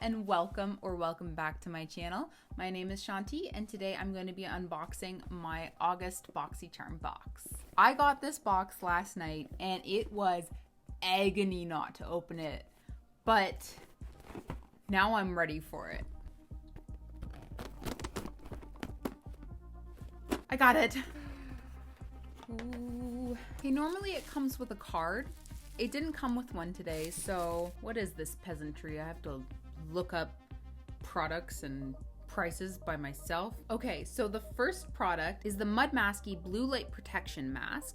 and welcome back to my channel. My name is Chanty and today I'm going to be unboxing my August Boxycharm box. I got this box last night and it was agony not to open it, but now I'm ready for it. I got it. Ooh. Okay, normally it comes with a card. It didn't come with one today, so what is this peasantry? I have to look up products and prices by myself. Okay, so the first product is the Mud Masky Blue Light Protection Mask.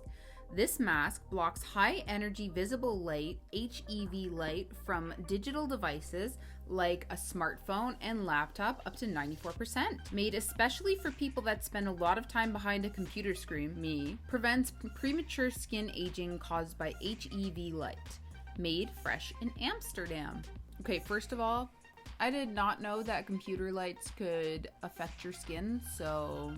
This mask blocks high energy visible light, HEV light, from digital devices like a smartphone and laptop up to 94%. Made especially for people that spend a lot of time behind a computer screen, me, prevents premature skin aging caused by HEV light. Made fresh in Amsterdam. Okay, first of all, I did not know that computer lights could affect your skin, so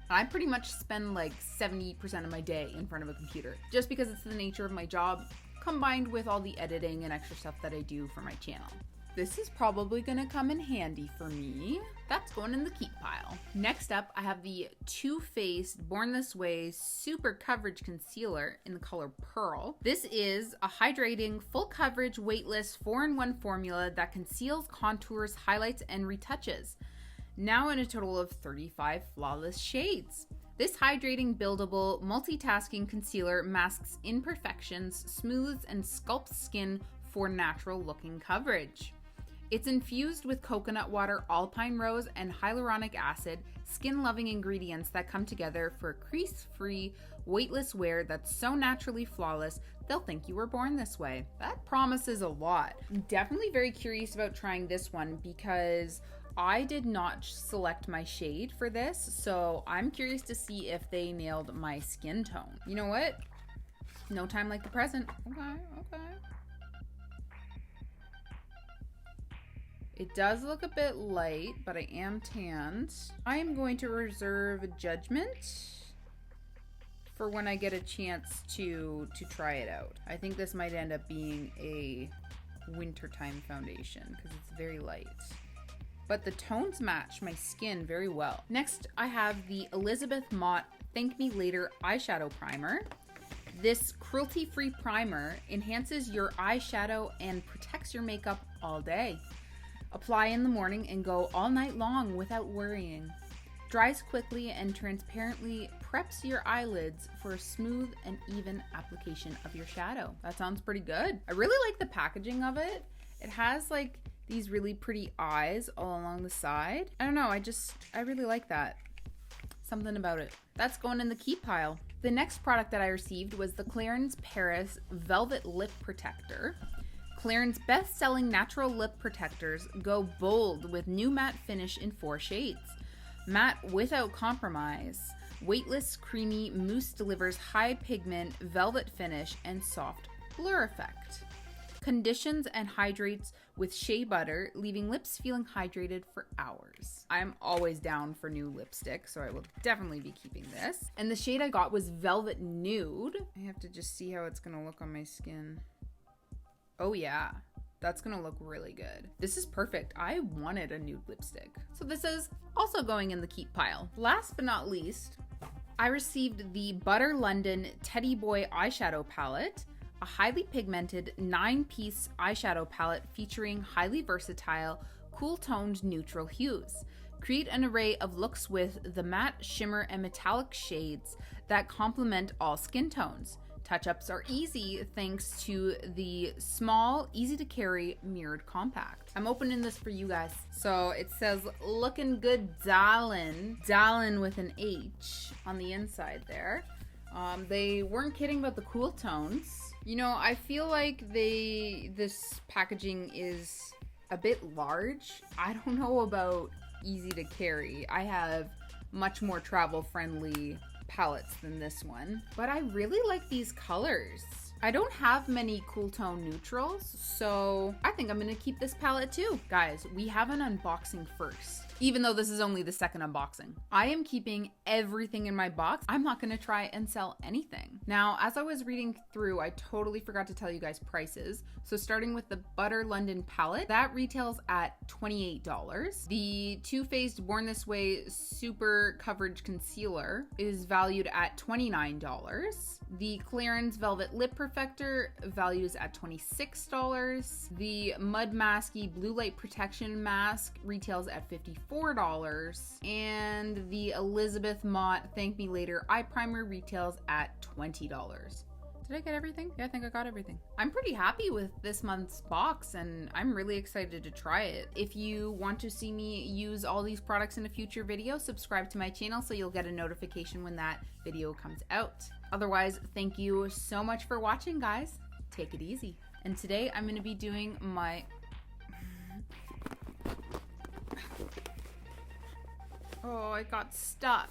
I pretty much spend like 70% of my day in front of a computer just because it's the nature of my job combined with all the editing and extra stuff that I do for my channel. This is probably gonna come in handy for me. That's going in the keep pile. Next up, I have the Too Faced Born This Way Super Coverage Concealer in the color Pearl. This is a hydrating, full coverage, weightless 4-in-1 formula that conceals, contours, highlights, and retouches. Now in a total of 35 flawless shades. This hydrating, buildable, multitasking concealer masks imperfections, smooths, and sculpts skin for natural looking coverage. It's infused with coconut water, alpine rose, and hyaluronic acid, skin-loving ingredients that come together for crease-free, weightless wear that's so naturally flawless, they'll think you were born this way. That promises a lot. I'm definitely very curious about trying this one because I did not select my shade for this, so I'm curious to see if they nailed my skin tone. You know what? No time like the present. Okay. It does look a bit light, but I am tanned. I am going to reserve judgment for when I get a chance to try it out. I think this might end up being a wintertime foundation because it's very light. But the tones match my skin very well. Next, I have the Elizabeth Mott Thank Me Later Eyeshadow Primer. This cruelty-free primer enhances your eyeshadow and protects your makeup all day. Apply in the morning and go all night long without worrying. Dries quickly and transparently preps your eyelids for a smooth and even application of your shadow. That sounds pretty good. I really like the packaging of it. It has like these really pretty eyes all along the side. I don't know, I really like that. Something about it. That's going in the keep pile. The next product that I received was the Clarins Paris Velvet Lip Protector. Clarins' best-selling natural lip protectors go bold with new matte finish in 4 shades. Matte without compromise. Weightless, creamy mousse delivers high pigment, velvet finish, and soft blur effect. Conditions and hydrates with shea butter, leaving lips feeling hydrated for hours. I'm always down for new lipstick, so I will definitely be keeping this. And the shade I got was Velvet Nude. I have to just see how it's gonna look on my skin. Oh yeah, that's gonna look really good. This is perfect. I wanted a nude lipstick. So this is also going in the keep pile. Last but not least, I received the Butter London Teddy Boy Eyeshadow Palette. A highly pigmented 9-piece eyeshadow palette featuring highly versatile, cool-toned neutral hues. Create an array of looks with the matte, shimmer, and metallic shades that complement all skin tones. Touch-ups are easy thanks to the small, easy-to-carry mirrored compact. I'm opening this for you guys. So it says, looking good darlin'. Darlin' with an H on the inside there. They weren't kidding about the cool tones. You know, I feel like this packaging is a bit large. I don't know about easy to carry. I have much more travel friendly palettes than this one, but I really like these colors. I don't have many cool tone neutrals, so I think I'm gonna keep this palette too. Guys, we have an unboxing first. Even though this is only the second unboxing. I am keeping everything in my box. I'm not gonna try and sell anything. Now, as I was reading through, I totally forgot to tell you guys prices. So starting with the Butter London palette, that retails at $28. The Too Faced Born This Way Super Coverage Concealer is valued at $29. The Clarins Velvet Lip Perfector values at $26. The Mud Masky Blue Light Protection Mask retails at $54. And the Elizabeth Mott Thank Me Later Eye Primer retails at $20. Did I get everything? Yeah, I think I got everything. I'm pretty happy with this month's box and I'm really excited to try it. If you want to see me use all these products in a future video, subscribe to my channel so you'll get a notification when that video comes out. Otherwise, thank you so much for watching, guys. Take it easy. And today I'm gonna be doing my... Oh, I got stuck.